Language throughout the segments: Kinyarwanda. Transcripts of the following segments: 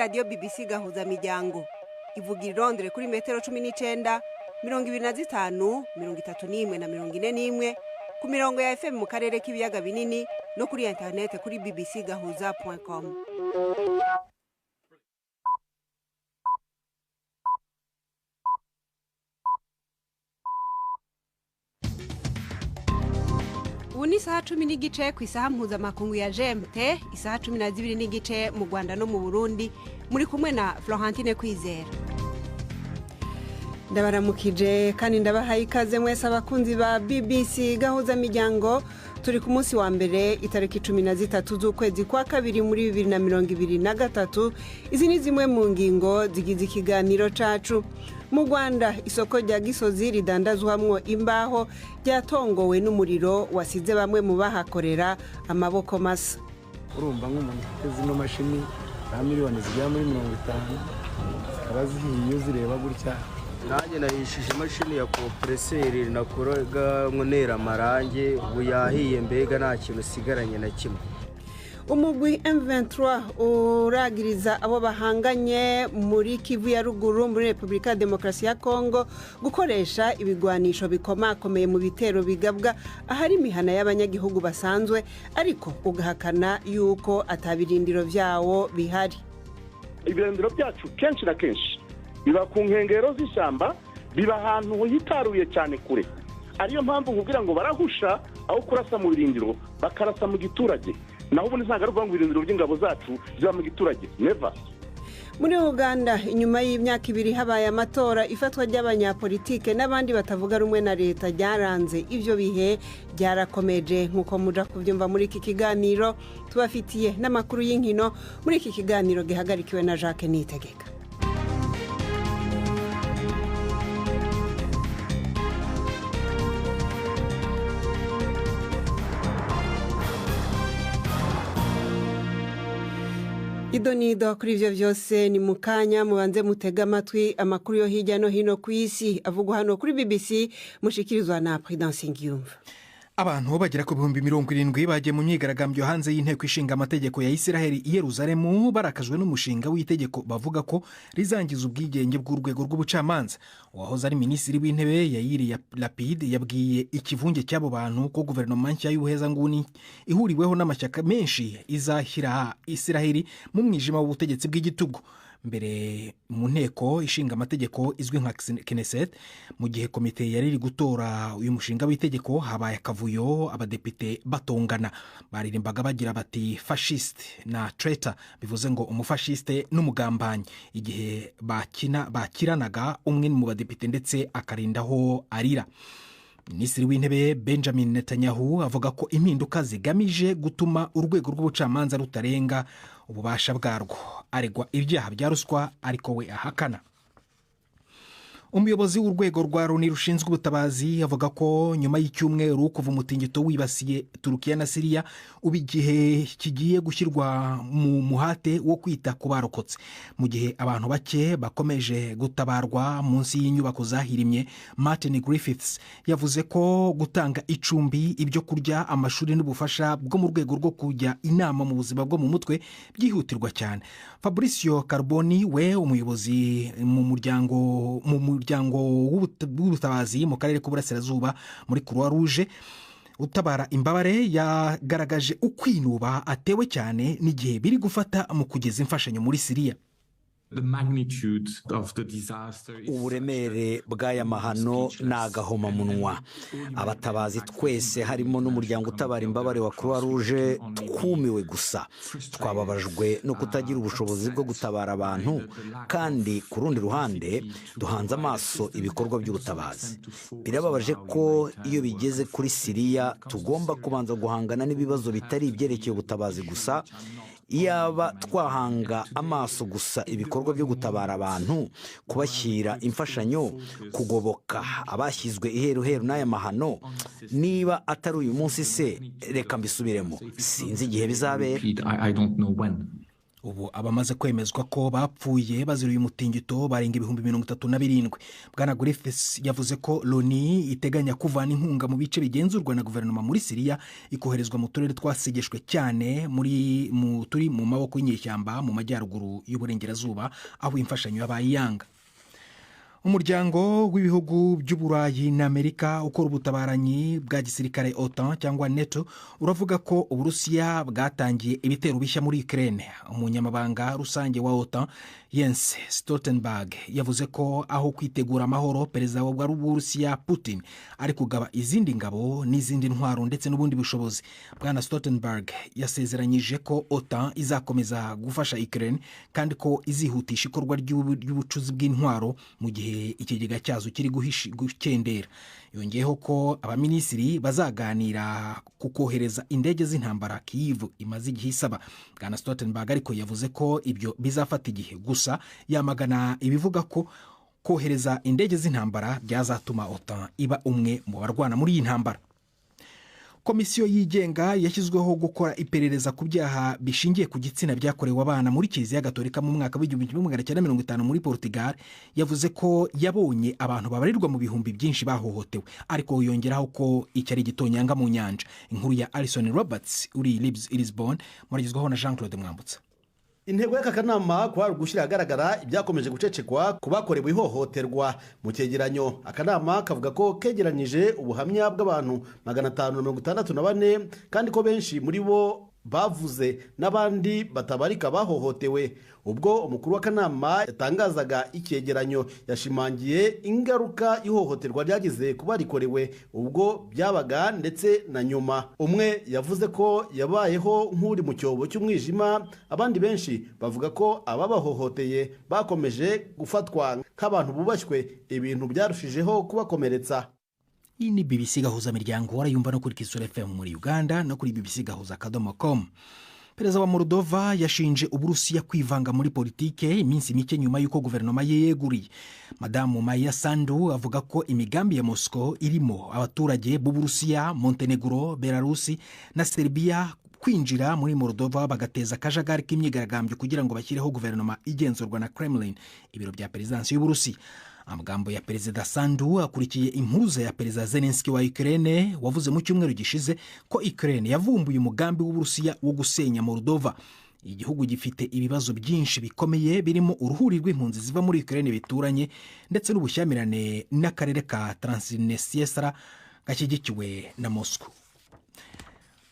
radio BBC gahuza miryango ivuga irondere kuri metero 19 25 31 na 41 ku mirongo ya FM mu karere k'ibiyaga binini no kuri internet kuri bbcgahuza.com. Ubu ni isaha 10 n'igice ku isaha mpuzamakungu ya GMT, isaha 12 n'igice mu Rwanda no mu Burundi. Muri kumwe na Florentine Kwizera. Ndabaramukije kandi ndabahaye ikaze mwese abakunzi ba BBC gahuza miryango. Turi ku munsi wa mbere itariki 13 z'ukwezi kwa kabiri muri 2023. Izi ni zimwe mu ngingo zigize ikiganiro cacu. Mu Rwanda isoko rya Gisozi ridandazwamwo imbaho ryatongowe n'umuriro wasize bamwe mu bahakorera amaboko masa. Urumva nk'umuntu zino mashini na miliyoni zigera muri 50 zikaba zihiye zireba gutya. Nanjye nahishije imashini ya kompreseri nakoraga nkonera amarange buyahiye mbega nta kintu sigaranye na kimwe. Umugwi M23 uragiriza abo bahanganye muri Kivu ya ruguru muri Republika ya Demokarasi ya Kongo gukoresha ibigwanisho bikomakomeye mu bitero bigabwa ahari imihana y'abanyagihugu basanzwe, ariko ugahakana yuko atabirindiro vyawo bihari. Ibirindiro byacu kenshi na kenshi biba ku nkengero z'ishyamba, biba ahantu hitaruye cyane kure. Ariyo mpamvu nkubwira ngo barahusha aho kurasa mu birindiro bakarasa mu giturage. Naho ubu nisanga ruvuga ngo ibirindiro by'ingabo zacu ziba mu giturage. Never. Muri Uganda inyuma y'imyaka 2 habaye amatora, ifatwa ry'abanyapolitike n'abandi batavuga rumwe na leta ryaranze ivyo bihe byarakomeje nkuko muja kuvyumva muri iki kiganiro. Tubafitiye n'amakuru y'inkino muri iki kiganiro gihagarikiwe na Jacques Nitegeka. Idonido kuri ivyo vyose ni mukanya mubanze mutega amatwi amakuru yo hirya no hino ku isi avugwa hano kuri BBC mushikirizwa na Prudence Ngiyumva. Abantu bagera ku 70,000 bagiye mu myigaragambyo hanze y'inteko ishinga amategeko ya Israel i Yerusalemu barakajwe n'umushinga w'itegeko bavuga ko rizangiza ubwigenge bw'urwego rw'ubucamanza. Uwahoze ari minisitiri w'intebe Yair Lapid yabwiye ikivunge cy'abo bantu ko guverinoma nshya y'ubuhezanguni ihuriweho n'amashyaka menshi izahira Israel mu mwijima w'ubutegetsi bw'igitugu. Mbere mu nteko ishinga amategeko izwi nka Knesset, mu gihe komite yari iri gutora uyu mushinga w'itegeko, habaye akavuyo abadepite batongana. Baririmbaga bagira bati fasciste na traitor, bivuze ngo umufashiste n'umugambanyi, igihe bakiranaga umwe mu badepite ndetse akarindaho arira. Minisitiri w'intebe Benjamin Netanyahu avuga ko impinduka zigamije gutuma urwego rw'ubucamanza rutarenga ububasha bwarwo. Aregwa ibyaha bya ruswa ariko we ahakana. Umuyobozi w'urwego rwa Loni rushinzwe ubutabazi avuga ko nyuma y'icyumweru kuva umutingito wibasiye Turukiya na Syria ubu igihe kigiye gushyirwa mu muhate wo kwita ku barokotse. Mu gihe abantu bake bakomeje gutabarwa munsi y'inyubako zahirimye, Martin Griffiths yavuze ko gutanga icumbi, ibyo kurya, amashuri n'ubufasha bwo mu rwego rwo kujya inama mu buzima bwo mu mutwe byihutirwa cyane. Fabrizio Carboni we umuyobozi mu muryango w'ubutabazi mu karere k'uburasirazuba muri Croix Rouge utabara imbabare yagaragaje ukwinuba atewe cyane n'igihe biri gufata mu kugeza imfashanyo muri Syria. Uburemere bw'aya mahano n'agahoma munwa. Abatabazi twese harimo n'umuryango utabara imbabare wa Croix Rouge twumiwe gusa. Twababajwe no kutagira ubushobozi bwo gutabara abantu, kandi ku rundi ruhande duhanze amaso ibikorwa by'ubutabazi. Birababaje ko iyo bigeze kuri Syria tugomba kubanza guhangana n'ibibazo bitari ibyerekeye ubutabazi gusa. Iyaba twahanga amaso gusa ibikorwa byo gutabara abantu, kubashyira imfashanyo, kugoboka abashyizwe iheruheru n'aya mahano, niba atari uyu munsi se reka mbisubiremo, sinzi igihe bizabera. ubu abamaze kwemezwa ko bapfuye bazira uyu mutingito barenga 37,000. Bwana Griffiths yavuze ko Loni iteganya kuvana inkunga mu bice bigenzurwa na guverinoma muri Syria ikoherezwa mu turere twasegeshwe cyane turi mu maboko y'inyeshyamba mu majyaruguru y'uburengerazuba aho imfashanyo yabaye yanga. Umuryango w'ibihugu by'Uburayi na Amerika ukora ubutabaranyi bwa gisirikare OTAN cyangwa NATO uravuga ko Uburusiya bwatangiye ibitero bishya muri Ukraine. Umunyamabanga rusange wa OTAN Jens Stoltenberg yavuze ko aho kwitegura amahoro perezida wa Burusiya Putin ari kugaba izindi ngabo n'izindi ntwaro ndetse n'ubundi bushobozi. Bwana Stoltenberg yasezeranyije ko OTAN izakomeza gufasha Ukraine kandi ko izihutisha ikorwa ry'ubucuzi bw'intwaro mu gihe ikigega cyazo kiri gukendera. Yongeyeho ko abaminisitiri bazaganira ku kohereza indege z'intambara Kyiv imaze igihe isaba. Bwana Stoltenberg ariko yavuze ko ibyo bizafata igihe, gusa yamagana ibivuga ko kohereza indege z'intambara byazatuma OTAN iba umwe mu barwana muri iyi ntambara. Komisiyo yigenga yashyizweho gukora iperereza ku byaha bishingiye ku gitsina byakorewe abana muri Kiliziya Gatolika mu mwaka w'1950 muri Portugal yavuze ko yabonye abantu babarirwa mu bihumbi byinshi bahohotewe, ariko yongeraho ko icyo ari igitonyanga mu nyanja. Inkuru ya Alison Roberts uri i Lisbon muragizwaho na Jean-Claude Mwambutsa. Intego y'aka kanama kwari gushyira ahagaragara ibyakomeje gucecekwa ku bakorewe ihohoterwa. Mu cyegeranyo akanama kavuga ko kegeranyije ubuhamya bw'abantu 564 kandi ko benshi muri bo bavuze n'abandi batabarika bahohotewe. Ubwo umukuru w'akanama yatangazaga icyegeranyo yashimangiye ingaruka ihohoterwa ryagize kuba rikorewe ubwo byabaga ndetse na nyuma. Umwe yavuze ko yabayeho nk'uri mu cyobo cy'umwijima, abandi benshi bavuga ko ababahohoteye bakomeje gufatwa nk'abantu bubashywe, ibintu byarushijeho kubakomeretsa. Iyi ni BBC Gahuza Miryango warayumva no kuri Kisura FM muri Uganda no kuri bbcgahuza.com. Perezida wa Moldova yashinje Uburusiya kwivanga muri politike iminsi mike nyuma y'uko guverinoma ye yeguriye. Madamu Maya Sandu avuga ko imigambi ya Moscow irimo abaturage b'Uburusiya, Montenegro, Belarusi na Serbia kwinjira muri Moldova bagateza akajagari k'imyigaragambyo kugira ngo bashyireho guverinoma igenzurwa na Kremlin, ibiro bya perezidansi y'Uburusiya. Amagambo ya Perezida Sandu akurikiye impuruza ya Perezida Zelensky wa Ukraine wavuze mu cyumweru gishize ko Ukraine yavumbuye umugambi w'Uburusiya wo gusenya Moldova. Igihugu gifite ibibazo byinshi bikomeye birimo uruhuri rw'impunzi ziva muri Ukraine bituranye ndetse n'ubushyamirane n'akarere ka Transnistria gashyigikiwe na Moscow.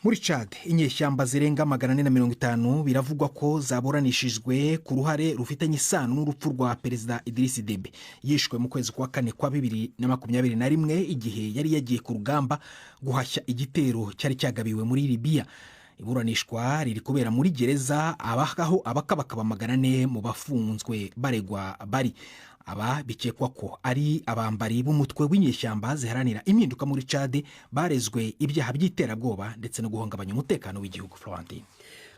Muri Chad, inyeshyamba zirenga 450 biravugwa ko zaburanishijwe ku ruhare rufitanye isano n'urupfu rwa Perezida Idriss Deby yishwe mu kwezi kwa 4 kwa 2021 igihe yari yagiye ku rugamba guhashya igitero cyari cyagabiwe muri Libya. Iburanishwa riri kubera muri gereza aho abakabakaba 400 mu bafunzwe baregwa bari. Aba bikekwa ko ari abambari b'umutwe w'inyeshyamba ziharanira impinduka muri Chad barezwe ibyaha by'iterabwoba ndetse no guhungabanya umutekano w'igihugu. Florentine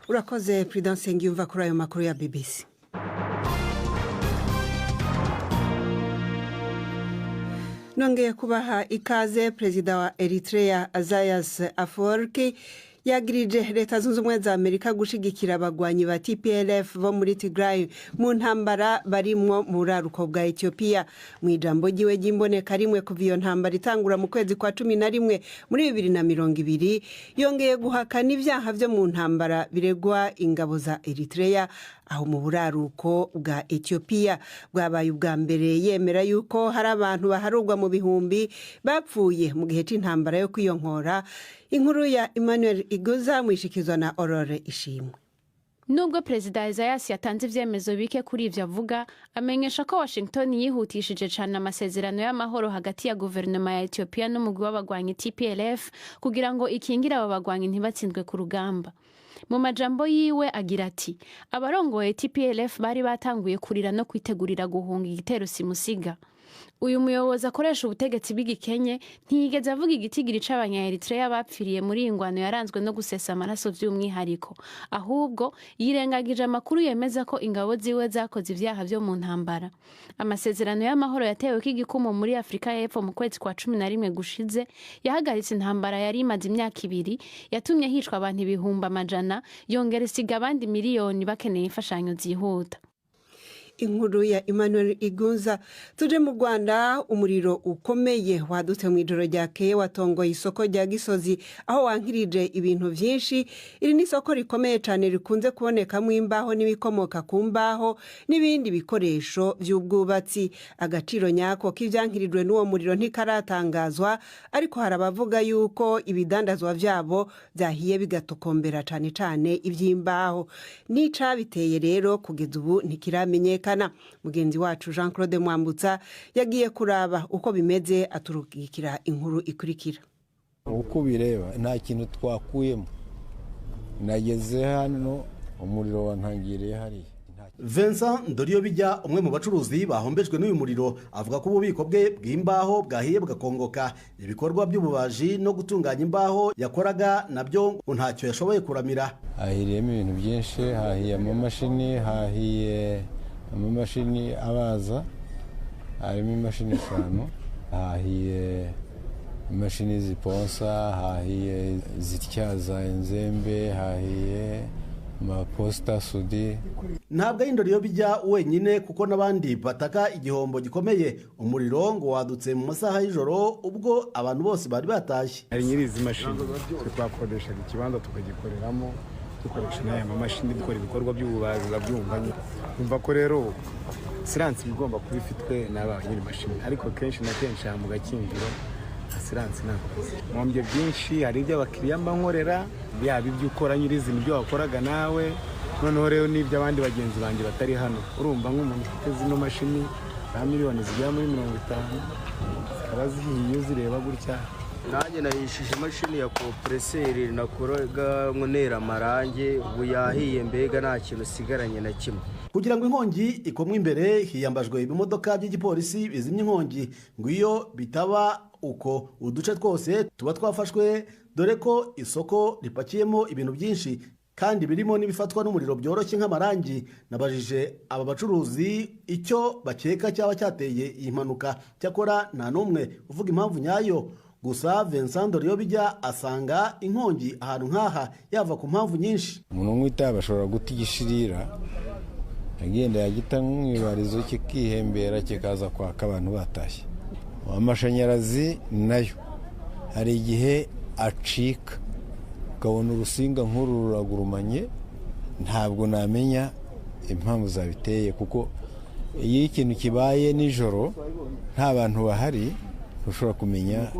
urakoze. Prudence ngiyumva kuri ayo makuru ya BBC. Nongeye kubaha ikaze. Perezida wa Eritrea Isaias Afwerki yagirije leta zunze ubumwe za Amerika gushigikira abagwanyi ba TPLF bo muri Tigray mu ntambara barimwo mu buraruko bwa Ethiopia. Mu ijambo giwe gimboneka rimwe kuva iyo ntambara itangura mu kwezi kwa 11 muri 2020 yongeye guhakana ibyaha byo mu ntambara biregwa ingabo za Eritrea aho mu buraruko bwa Ethiopia. Bwabaye ubwa mbere yemera yuko hari abantu baharugwa mu bihumbi bapfuye mu gihe cy'intambara yo kwiyonkora. Inkuru ya Emmanuel Igoza mwishikizwa na Aurore Ishimwe. Nubwo Perezida Isaias yatanze ivyemezo bike kuri ivyo avuga, amenyesha ko Washington yihutishije cyane amasezerano y'amahoro hagati ya guverinoma ya Ethiopia n'umugwi w'abagwanyi TPLF kugira ngo ikingira abo bagwanyi ntibatsindwe ku rugamba. Mu majambo yiwe agira ati, abarongoye TPLF bari batanguye kurira no kwitegurira guhunga igitero simusiga. uyu muyobozi akoresha ubutegetsi bw'igikenye ntiyigeze avuga igitigiri c'abanya-Eritrea bapfiriye muri iyi ngwano yaranzwe no gusesa amaraso by'umwihariko, ahubwo yirengagije amakuru yemeza ko ingabo ziwe zakoze ivyaha vyo mu ntambara. Amasezerano y'amahoro yateweko igikumu muri Afrika y'Epfo mu kwezi kwa 11 gushize yahagaritse intambara yari imaze imyaka 2, yatumye hicwa abantu ibihumbi amajana, yongera isiga abandi miliyoni bakeneye imfashanyo zihuta. Inkuru ya Emmanuel Igunza. Tuje mu Rwanda, umuriro ukomeye wadutse mu ijoro ryakeye watongoye isoko rya Gisozi aho wankirije ibintu byinshi. Iri ni isoko rikomeye cyane rikunze kubonekamo imbaho n'ibikomoka ku mbaho n'ibindi bikoresho by'ubwubatsi. Agaciro nyako k'ivyankirijwe n'uwo muriro ntikaratangazwa, ariko harabavuga yuko ibidandazwa byabo byahiye bigatokombera cyane cyane ivy'imbaho. N'icabiteye rero kugeza ubu ntikiramenyekana. Mugenzi wacu Jean Claude Mwambutsa yagiye kuraba uko bimeze, aturukikira inkuru ikurikira. Uko bireba nta kintu twakuyemo, nageze hano umuriro wantangiriye hariya. Vincent Ndoriyobijya, umwe mu bacuruzi bahombejwe n'uyu muriro, avuga ko ububiko bwe bw'imbaho bwahiye bugakongoka. Ibikorwa by'ububaji no gutunganya imbaho yakoraga nabyo ntacyo yashoboye kuramira. Hahiriyemo ibintu byinshi, hahiye amamashini, hahiye amamashini abaza, harimo imashini 5, hahiye imashini ziponsa, hahiye zityaza inzembe, hahiye amaposita sudi. Ntabwo ari Ndoriyobijya wenyine kuko n'abandi bataka igihombo gikomeye. Umuriro ngo wadutse mu masaha y'ijoro ubwo abantu bose bari batashye. Hari nyirizi mashini twakodeshaga ikibanza tukagikoreramo, dukoresha n'aya mamashini dukora ibikorwa by'ububazi babyumvanye. Umva ko rero siransi bigomba kuba ifitwe n'aba nyiri mashini, ariko kenshi na kenshi mu Gakinjiro siransi nakoze mwombye byinshi. Hari ibyo abakiriya mbankorera, byaba ibyo ukora nyirizi nibyo wakoraga nawe, noneho rero n'ibyo abandi bagenzi banjye batari hano. Urumva nk'umuntu ufite zino mashini za miliyoni zigera muri 50 zikaba zihiye zireba gutya. Nanjye nahishije imashini ya kompreseri nakoraga nkonera amarange, ubu yahiye mbega nta kintu sigaranye na kimwe. Kugira ngo inkongi ikomwe imbere hiyambajwe ibimodoka by'igipolisi bizimya inkongi, ngo iyo bitaba uko uduce twose tuba twafashwe, dore ko isoko ripakiyemo ibintu byinshi kandi birimo n'ibifatwa n'umuriro byoroshye nk'amarangi. Nabajije aba bacuruzi icyo bakeka cyaba cyateye iyi mpanuka, cyakora nta n'umwe uvuga impamvu nyayo. Gusa Vincent Ndoriyobijya asanga inkongi ahantu nk'aha yava ku mpamvu nyinshi. Umuntu mw'itabi ashobora guta igishirira, agenda yagita nk'ibarizo kikihembera kikaza kwaka abantu batashye. Amashanyarazi nayo hari igihe acika, ukabona urusinga nk'uru ruragurumanye, ntabwo namenya impamvu zabiteye, kuko iyo ikintu kibaye nijoro nta bantu bahari ushobora kumenya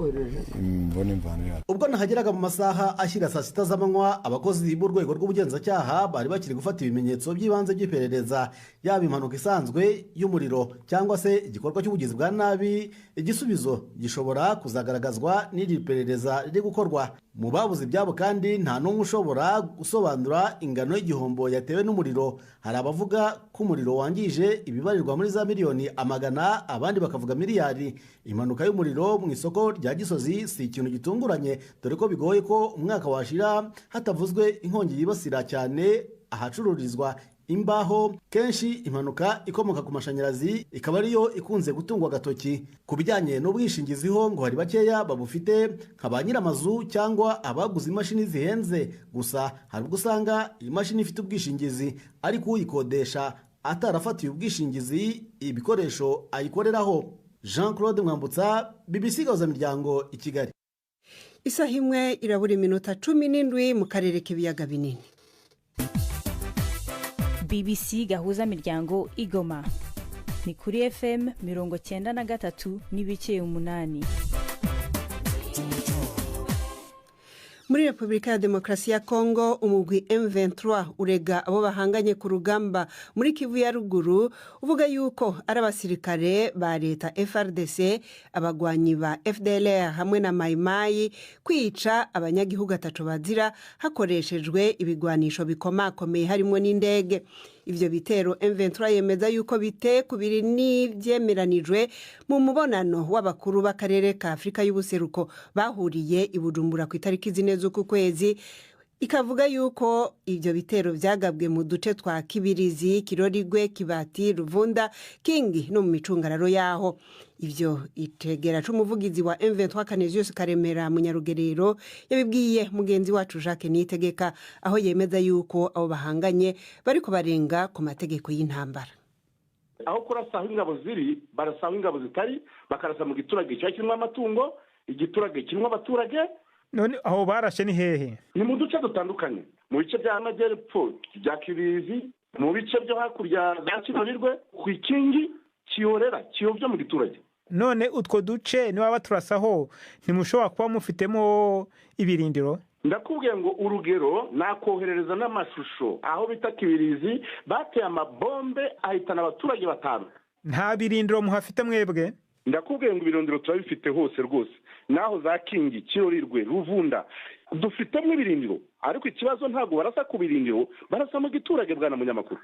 imbona imvano yacu. Ubwo nahageraga mu masaha ashyira saa 6 z'amanywa, abakozi b'urwego rw'ubugenzacyaha bari bakiri gufata ibimenyetso by'ibanze by'iperereza, yaba impanuka isanzwe y'umuriro cyangwa se igikorwa cy'ubugizi bwa nabi. Igisubizo gishobora kuzagaragazwa n'iri perereza riri gukorwa. Mu babuze ibyabo kandi nta n'umwe ushobora gusobanura ingano y'igihombo yatewe n'umuriro. Hari abavuga ko umuriro wangije ibibarirwa muri za miliyoni amagana, abandi bakavuga miliyari. Impanuka y'umuriro mu isoko rya Gisozi si ikintu gitunguranye, dore ko bigoye ko umwaka washira hatavuzwe inkongi yibasira cyane ahacururizwa imbaho. Kenshi impanuka ikomoka ku mashanyarazi ikaba ariyo ikunze gutungwa agatoki. Ku bijyanye n'ubwishingizi ho ngo hari bakeya babufite, nka ba nyiramazu cyangwa abaguze imashini zihenze. Gusa hari ubwo usanga iyi mashini ifite ubwishingizi ariko uyikodesha atarafatiye ubwishingizi ibikoresho ayikoreraho. Jean Claude Mwambutsa, BBC Gahuzamiryango, i Kigali. Isaha imwe irabura iminota 17 mu karere k'ibiyaga binini. BBC Gahuzamiryango i Goma ni kuri FM 93 n'ibice 8. Muri Repubulika ya Demokarasi ya Kongo, umugwi M23 urega abo bahanganye ku rugamba muri Kivu ya ruguru, uvuga yuko ari abasirikare ba leta FRDC, abagwanyi ba FDLR hamwe na Mayimayi kwica abanyagihugu ataco bazira hakoreshejwe ibigwanisho bikomakomeye harimo n'indege. ivyo bitero M23 yemeza yuko bitekubiri n'ivyemeranijwe mu mubonano w'abakuru b'akarere ka Afrika y'ubuseruko bahuriye i Bujumbura ku itariki 4 z'uku kwezi, ikavuga yuko ivyo bitero vyagabwe mu duce twa Kibirizi, Kirorigwe, Kibati, Ruvunda, Kingi no mu micungararo yaho. Ivyo itegera c'umuvugizi wa M23 Canisius Karemera mu Nyarugerero yabibwiye mugenzi wacu Jacques Niyitegeka, aho yemeza yuko abo bahanganye bariko barenga ku mategeko y'intambara. Aho kurasa ingabo ziri barasanga ingabo zitari, bakarasa mu giturage kirimo amatungo, igiturage kirimo abaturage. None aho barashe ni hehe? Ni mu duce dutandukanye, mu bice bya Amajyepfo bya Kibirizi, mu bice byo hakurya za Kirorirwe, ku Kingi, Kiyorera, Kiyovyo mu giturage. None utwo duce niba baturasaho ntimushobora kuba mufitemo ibirindiro? Ndakubwiye ngo urugero nakoherereza n'amashusho aho bita Kibirizi bateye amabombe ahitana abaturage 5. Nta birindiro muhafite mwebwe? Ndakubwiye ngo ibirindiro turabifite hose rwose, naho za Kingi, Kirorirwe, Ruvunda dufitemo ibirindiro, ariko ikibazo ntago barasa ku birindiro, barasa mu giturage bwana munyamakuru.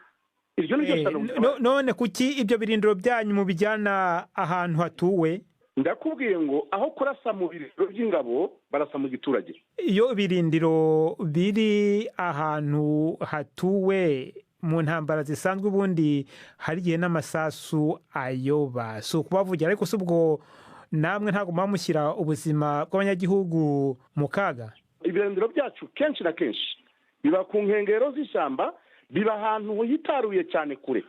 Iryo ni ryo none kuki ibyo birindiro byanyu mu bijyana ahantu hatuwe? Ndakubwiye ngo aho kurasa mu birindiro by'ingabo barasa mu giturage. Iyo birindiro biri ahantu hatuwe mu ntambara zisanzwe ubundi hari gihe n'amasasu ayoba, so kubavugira, ariko subwo namwe ntago mamushyira ubuzima bw'abanyagihugu mu kaga. Ibirindiro byacu kenshi na kenshi biba ku nkengero z'ishyamba, biba ahantu hitaruye cyane kure.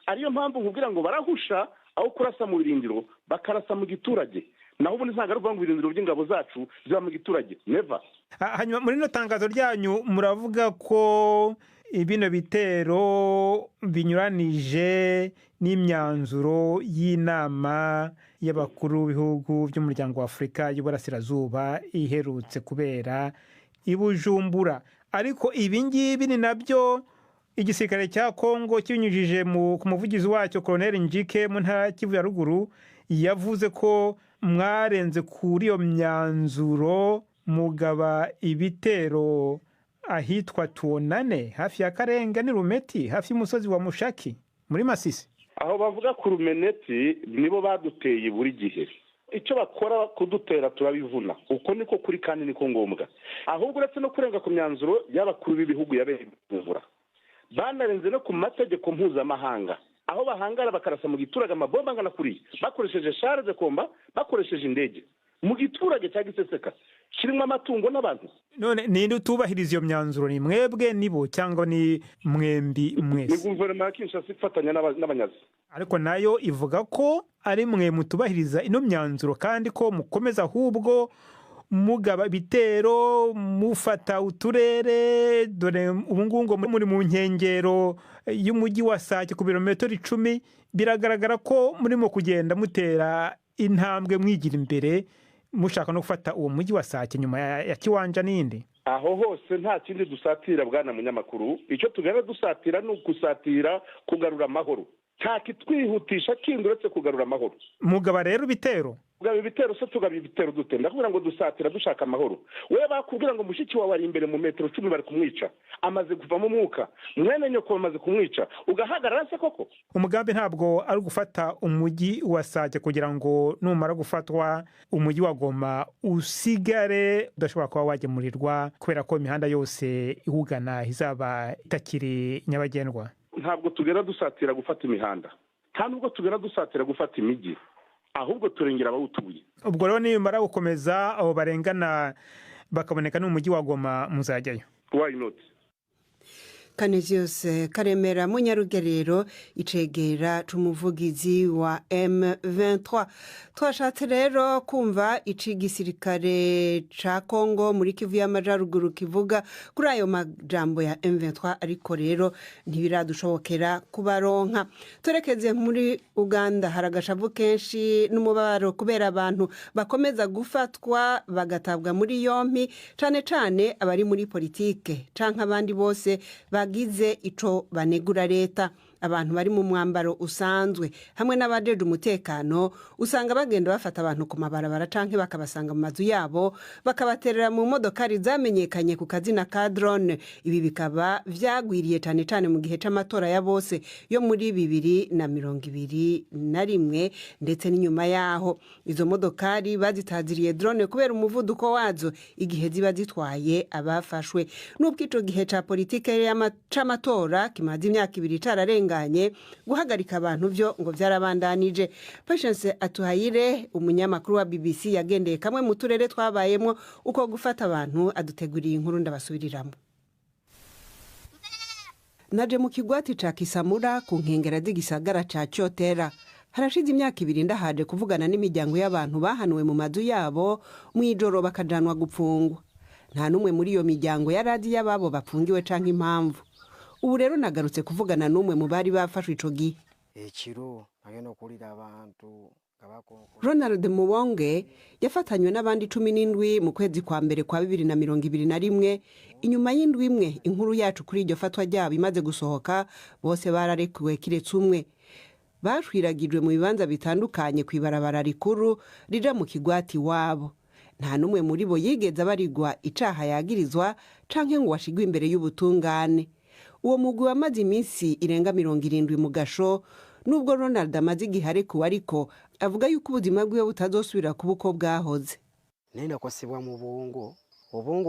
Ariyo mpamvu nkubwira ngo barahusha aho kurasa mu birindiro bakarasa mu giturage. Naho ubundi ntago ari ngo ibirindiro by'ingabo zacu ziba mu giturage, never. Hanyuma muri no tangazo ryanyu muravuga ko ibino bitero binyuranije n'imyanzuro y'inama y'abakuru b'ibihugu by'umuryango wa Afrika y'Uburasirazuba iherutse kubera i Bujumbura. Ariko ibingibi ni nabyo igisirikare cya Kongo kinyujije ku muvugizi wacyo Colonel Njike mu ntara Kivu ya ruguru yavuze ko mwarenze kuri iyo myanzuro mugaba ibitero ahitwa Tuonane hafi ya Karenga ni Rumeti hafi y'umusozi wa Mushaki muri Masisi. Aho bavuga ku Rumeneti nibo baduteye buri gihe. Icyo bakora kudutera turabivuna, uko niko kuri kandi niko ngombwa. Ahubwo uretse no kurenga ku myanzuro y'abakuru b'ibihugu yabereye banarenze no ku mategeko mpuzamahanga, aho bahangara bakarasa mu giturage amabomba angana kuri bakoresheje chars de combat, bakoresheje indege mu giturage cya Giseseka kirimo amatungo n'abantu. None ninde utubahiriza iyo myanzuro? Ni mwebwe nibo cyangwa ni mwembi mwese? Ni guverinoma ya Kinshasa ifatanya n'abanyazi. Ariko nayo ivuga ko ari mwe mutubahiriza ino myanzuro kandi ko mukomeza ahubwo mugaba bitero mufata uturere. Dore ubungungo muri mu nkengero y'umujyi wa Sake ku birometero 10, biragaragara ko murimo kugenda mutera intambwe mwigira imbere mushaka no gufata uwo mujyi wa Sake nyuma ya Kiwanja n'indi. Aho hose nta kindi dusatira bwana munyamakuru, icyo tugana dusatira no gusatira kugarura amahoro. Kitwihutisha kindi uretse kugarura amahoro. Mugaba rero bitero ibitero se tugaba ibitero dute? Ndakugira ngo dusatira dushaka amahoro. Wewe bakubwira ngo mushiki wawe ari imbere mu metero 10 bari kumwica, amaze kuva mu mwuka, mwene nyoko amaze kumwica, ugahagarara se koko? Umugambi ntabwo ari gufata umujyi wa Sake kugira ngo numara gufatwa umujyi wa Goma usigare udashobora kuba wagemurirwa kubera ko imihanda yose ihugana izaba itakiri nyabagendwa. Ntabwo tugera dusatira gufata imihanda, kandi ubwo tugera dusatira gufata imijyi, ahubwo turengera abawutuye. Ubwo rero nimara gukomeza abo barengana bakaboneka n'umujyi wa Goma muzajyayo? Why not? Canisius Karemera mu Nyarugerero icegera c'umuvugizi wa M23. Twashatse rero kumva ici gisirikare ca Kongo muri Kivu y'Amajyaruguru kivuga kuri ayo majambo ya M23, ariko rero ntibiradushobokera kubaronka. Turekeze muri Uganda, haragashavu kenshi n'umubabaro kubera abantu bakomeza gufatwa bagatabwa muri yompi, cane cane abari muri politike canke abandi bose bagize ico banegura leta. abantu bari mu mwambaro usanzwe hamwe n'abajeje umutekano usanga bagenda bafata abantu ku mabarabara canke bakabasanga mu mazu yabo bakabaterera mu modokari zamenyekanye ku kazina ka drone. Ibi bikaba vyagwiriye cane cane mu gihe c'amatora ya bose yo muri 2021 ndetse n'inyuma yaho. Izo modokari bazitaziriye drone kubera umuvuduko wazo igihe ziba zitwaye abafashwe. Nubwo ico gihe ca politike c'amatora kimaze imyaka 2 cararenganye, guhagarika abantu vyo ngo vyarabandanije. Patience Atuhayire, umunyamakuru wa BBC, yagendeye kamwe mu turere twabayemo uko gufata abantu, aduteguriye inkuru ndabasubiriramo. Naje mu kigwati ca Kisamura ku nkengera z'igisagara ca Cyotera. Harashize imyaka 2 ndahaje kuvugana n'imiryango y'abantu bahanuwe mu mazu yabo mw'ijoro bakajanwa gupfungwa. Nta numwe muri iyo miryango yaradi y'ababo bapfungiwe canke impamvu. Ubu rero nagarutse kuvugana n'umwe mu bari bafashwe ico gihe. Ronald Muwonge yafatanywe n'abandi 17 mu kwezi kwa mbere kwa 2021. Inyuma y'indwi imwe inkuru yacu kuri iryo fatwa ryabo imaze gusohoka, bose bararekuwe kiretse umwe. Bashwiragijwe mu bibanza bitandukanye kwibarabara rikuru rija mu kigwati wabo. Nta numwe muri bo yigeze abarigwa icaha yagirizwa canke ngo washigwe imbere y'ubutungane. Uwo mugwi wamaze iminsi irenga 70 mu gasho, nubwo Ronald amaze igihe arekuwe, ariko avuga yuko ubuzima bwiwe butazosubira kuba uko bwahoze.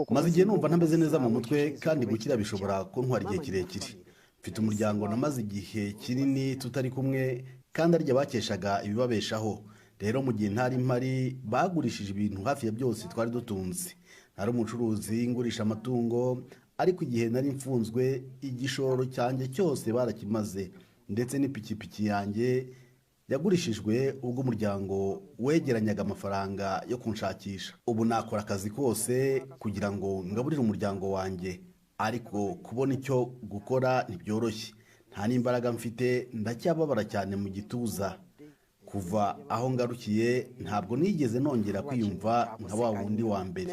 Maze igihe numva ntameze neza mu mutwe kandi gukira bishobora kuntwara igihe kirekire. Mfite umuryango namaze igihe kinini tutari kumwe kandi arya bakeshaga ibibabeshaho. Rero mu gihe ntari mpari bagurishije ibintu hafi ya byose twari dutunze. Nari umucuruzi ngurisha amatungo, ariko igihe nari mfunzwe igishoro cyanjye cyose barakimaze, ndetse n'ipikipiki yanjye yagurishijwe ubwo umuryango wegeranyaga amafaranga yo kunshakisha. Ubu nakora akazi kose kugira ngo ngaburire umuryango wanjye, ariko kubona icyo gukora ntibyoroshye. Nta n'imbaraga mfite, ndacyababara cyane mu gituza. Kuva aho ngarukiye ntabwo nigeze nongera kwiyumva nka wa wundi wa mbere.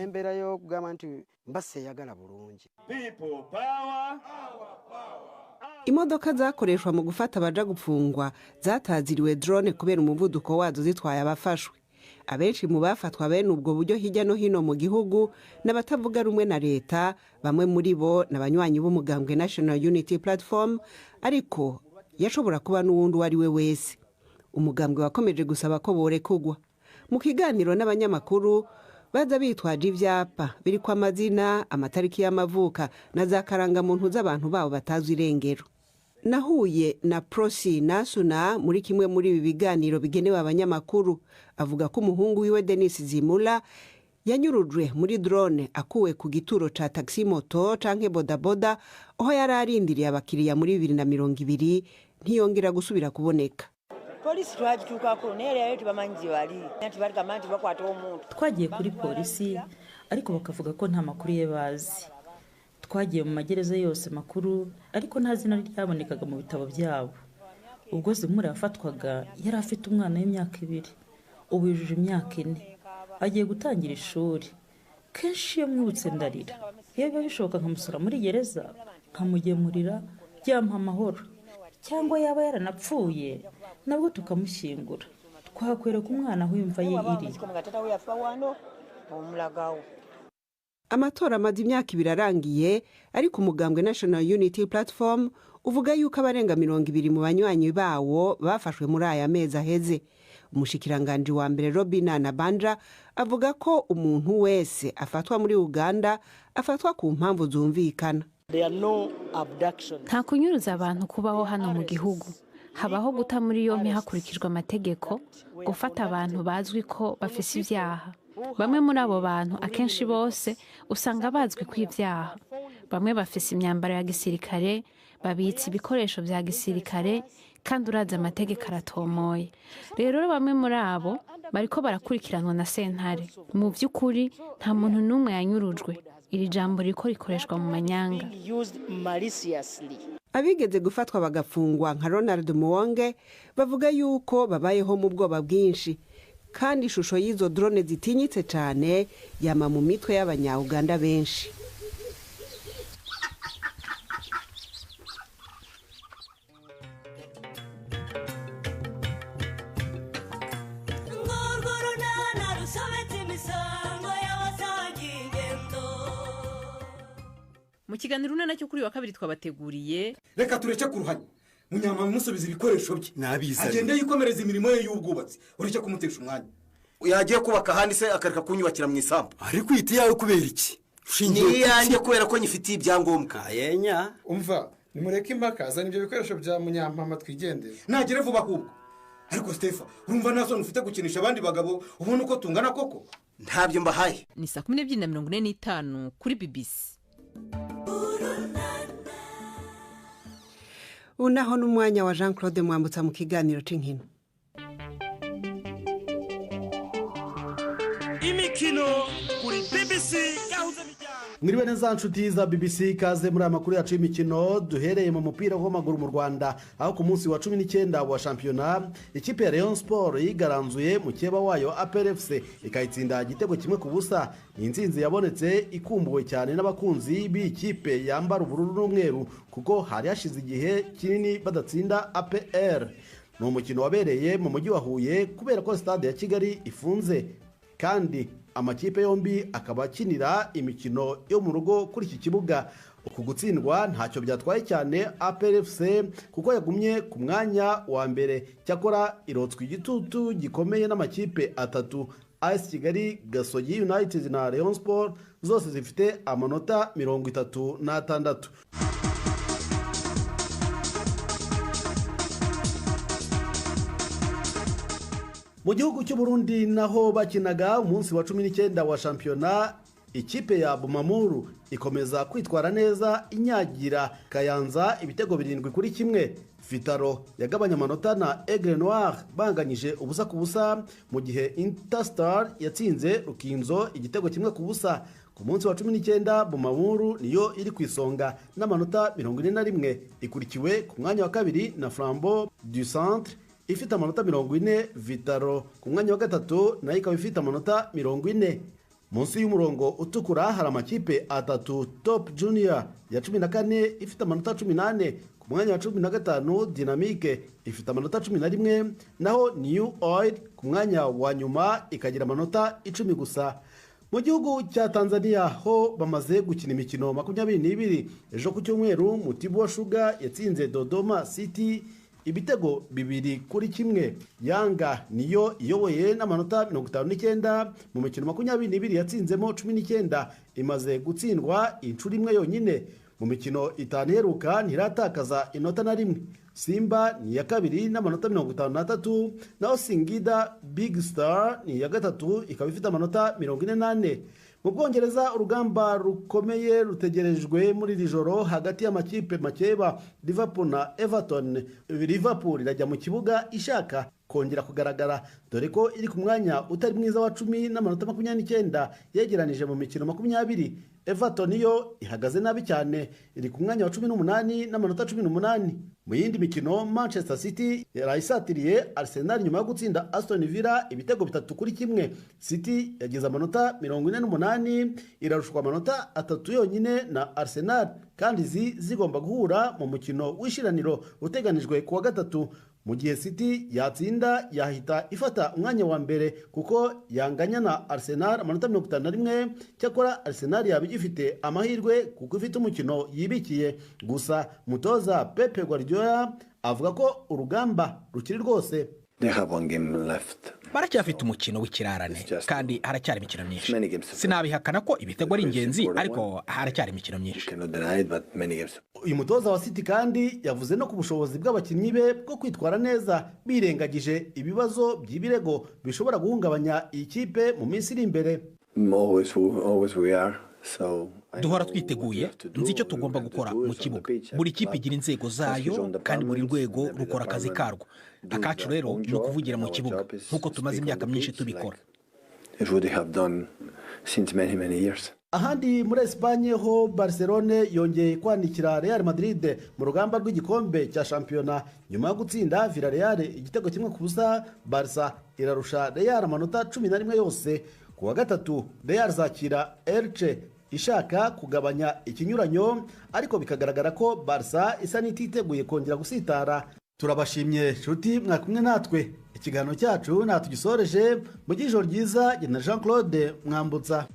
Imodoka zakoreshwa mu gufata abaja gupfungwa zataziriwe drone kubera umuvuduko wazo zitwaye abafashwe. Abenshi mu bafatwa bene ubwo buryo hirya no hino mu gihugu n'abatavuga rumwe na leta, bamwe muri bo n'abanywanyi b'umugambwe National Unity Platform, ariko yashobora kuba n'uwundi wari we wese. Umugambwe wakomeje gusaba ko borekugwa. Mu kiganiro n'abanyamakuru baza bitwaje ivyapa biri kwa mazina, amatariki y'amavuka na za karangamuntu z'abantu babo batazwi irengero. Nahuye na Prosi Nasuna muri kimwe muri ibi biganiro bigenewe abanyamakuru. Avuga ko umuhungu wiwe Denis Zimula yanyurujwe muri drone akuwe ku gituro ca taxi moto canke bodaboda, aho yari arindiriye abakiriya muri 2020, ntiyongera gusubira kuboneka. Twagiye kuri polisi ariko bakavuga ko nta makuru ye bazi. Twagiye mu magereza yose makuru ariko nta zina ryabonekaga mu bitabo byabo. Ubwo Zimura yafatwaga yari afite umwana w'imyaka 2, ubu yujuje imyaka 4, agiye gutangira ishuri. Kenshi iyo mwibutse ndarira. Iyo biba bishoboka nkamusura muri gereza nkamugemurira byampa amahoro, cyangwa yaba yaranapfuye nabwo tukamushyingura. Twakwereka umwana aho yumva ye iri. Amatora amaze imyaka 2 arangiye, ariko umugambwe National Unity Platform uvuga yuko abarenga 20 mu banywanyi bawo bafashwe muri aya mezi aheze. Umushikiranganje wa mbere Robinana Banja avuga ko umuntu wese afatwa muri Uganda afatwa ku mpamvu zumvikana. Nta kunyuruza abantu kubaho hano mu gihugu. Habaho guta muri yompi hakurikijwe amategeko, gufata abantu bazwi ko bafise ivyaha. Bamwe muri abo bantu, akenshi bose, usanga bazwi kw'ivyaha. Bamwe bafise imyambaro ya gisirikare, babitse ibikoresho vya gisirikare, kandi uraza amategeko aratomoye. Rero bamwe muri abo bariko barakurikiranwa na sentare. Mu vy'ukuri nta muntu n'umwe yanyurujwe. Iri jambo riko rikoreshwa mu manyanga. Abigeze gufatwa bagafungwa nka Ronald Muwonge bavuga yuko babayeho mu bwoba bwinshi, kandi ishusho y'izo drone zitinyitse cyane yama mu mitwe y'abanya-Uganda benshi. kiganiro nacyo kuri wa kabiri twabateguriye reka tureke kuruhanya munyama musubiza ibikoresho bye nabizanye agende yikomereza imirimo ye y'ubwubatsi ureke kumutesha umwanya yagiye kubaka ahandi se akareka kunyubakira mu isambu ariko iti yawe kubera iki ni yanjye kubera ko nyifitiye ibyangombwa yenya umva nimureke impaka azana ibyo bikoresho bya munyampama twigendera nagere vuba ahubwo ariko Stefa urumva nta soni ufite gukinisha abandi bagabo ubona uko tungana koko ntabyo mbahaye ni 12:45 kuri BBC. unaho n'umwanya wa Jean Claude Mwambutsa mu kiganiro c'inkino. Imikino kuri BBC gahuza Mwiriwe neza nshuti za BBC kaze muri amakuru yacu y'imikino duhereye mu mupira w'amaguru mu Rwanda aho ku munsi wa 19 wa championnat ikipe ya Rayon Sport yigaranzuye mu keba wayo APR FC ikayitsinda igitego kimwe ku busa. Intsinzi yabonetse ikumbuwe cyane n'abakunzi b'ikipe yambara ubururu n'umweru kuko hari hashize igihe kinini badatsinda APR. Ni umukino wabereye mu mujyi wa Huye kubera ko stade ya Kigali ifunze kandi amakipe yombi akaba akinira imikino yo mu rugo kuri iki kibuga. Uku gutsindwa ntacyo byatwaye cyane APR FC kuko yagumye ku mwanya wa mbere cyakora irotswe igitutu gikomeye n'amakipe atatu AS Kigali, Gasogi United na Rayon Sport zose zifite amanota 36. Mu gihugu cy'u Burundi naho bakinaga umunsi wa 19 wa championnat ikipe ya Bumamuru ikomeza kwitwara neza inyagira Kayanza ibitego 7-1. Vitaro yagabanya amanota na Aigle Noir banganyije ubusa ku busa mu gihe Interstar yatsinze Rukinzo igitego kimwe ku busa. Ku munsi wa 19 Bumamuru niyo iri ku isonga n'amanota 41 ikurikiwe ku mwanya wa kabiri na Flambeau du Centre ifite amanota 40. Vitaro ku mwanya wa gatatu nayo ikaba ifite amanota 40. Munsi y'umurongo utukura hari amakipe atatu. Top Junior ya 14 ifite amanota 18. Ku mwanya wa 15 Dynamique ifite amanota 11 naho New Oil ku mwanya wa nyuma ikagira amanota 10 gusa. Mu gihugu cya Tanzania ho bamaze gukina imikino 22. Ejo ku cyumweru Mtibwa Sugar yatsinze Dodoma City ibitego 2-1. Yanga niyo iyoboye n'amanota 59 mu mikino 22 yatsinzemo 19 imaze gutsindwa inshuro imwe yonyine. Mu mikino itanu heruka ntiratakaza inota na rimwe. Simba ni ya kabiri n'amanota 53 naho Singida Big Star ni ya gatatu ikaba ifite amanota 48. Mu Bwongereza urugamba rukomeye rutegerejwe muri iri joro hagati y'amakipe makeba Liverpool na Everton. Liverpool irajya mu kibuga ishaka kongera kugaragara dore ko iri ku mwanya utari mwiza wa 10 n'amanota 29 yegeranije mu mikino 20. Everton yo ihagaze nabi cyane iri ku mwanya wa 18 n'amanota 18. Mu yindi mikino Manchester City yarayisatiriye Arsenal nyuma yo gutsinda Aston Villa ibitego 3-1. City yagize amanota 48 irarushwa amanota 3 yonyine na Arsenal kandi zigomba guhura mu mukino w'ishiraniro uteganijwe kuwa gatatu. Mu gihe City yatsinda yahita ifata umwanya wa mbere kuko yanganya na Arsenal amanota 51. Cyakora Arsenal yabigifite amahirwe kuko ifite umukino yibikiye gusa. Mutoza Pep Guardiola avuga ko urugamba rukiri rwose. Baracyafite umukino w'ikirarane kandi haracyari imikino myinshi. Sinabihakana ko ibitego ari ingenzi ariko haracyari imikino myinshi. Uyu mutoza wa City kandi yavuze no ku bushobozi bw'abakinnyi be bwo kwitwara neza birengagije ibibazo by'ibirego bishobora guhungabanya iyi kipe mu minsi iri imbere. Duhora twiteguye nzi icyo tugomba gukora mu kibuga. Buri kipe igira inzego zayo kandi buri rwego rukora akazi karwo. Akacu rero ni ukuvugira mu kibuga nk'uko tumaze imyaka myinshi tubikora. Ahandi muri Espagne ho Barcelone yongeye kwandikira Real Madrid mu rugamba rw'igikombe cya shampiyona nyuma yo gutsinda Villarreal igitego kimwe ku busa. Barca irarusha Real amanota 11 yose. Ku wa gatatu Real zakira Elche ishaka kugabanya ikinyuranyo ariko bikagaragara ko Barca isa n'ititeguye kongera gusitara. Turabashimye nshuti mwakumwe natwe. Ikiganiro cyacu natugisoreje mu gijoro ryiza na Jean Claude Mwambutsa.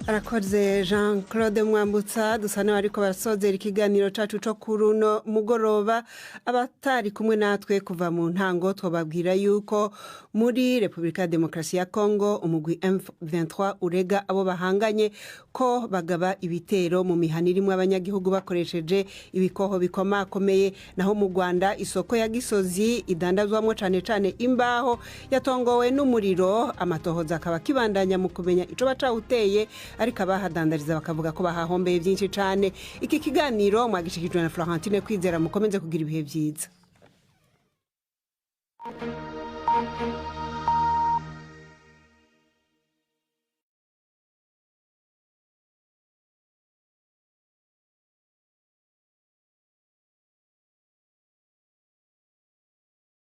arakoze Jean Claude Mwambutsa dusa n'abariko barasozera ikiganiro cacu co kuruno mugoroba abatari kumwe natwe kuva mu ntango twababwira yuko muri Republika Demokarasi ya Kongo umugwi M23 urega abo bahanganye ko bagaba ibitero mu mihanirimo abanyagihugu bakoresheje ibikoho bikomakomeye naho mu Rwanda isoko ya Gisozi idandazwamo cane imbaho yatongowe n'umuriro amatohoza akaba kibandanya mu kumenya ico bacawuteye ariko abahadandariza bakavuga ko bahahombeye byinshi cyane iki kiganiro mwagishikijwe na Florentine Kwizera mukomeze kugira ibihe byiza.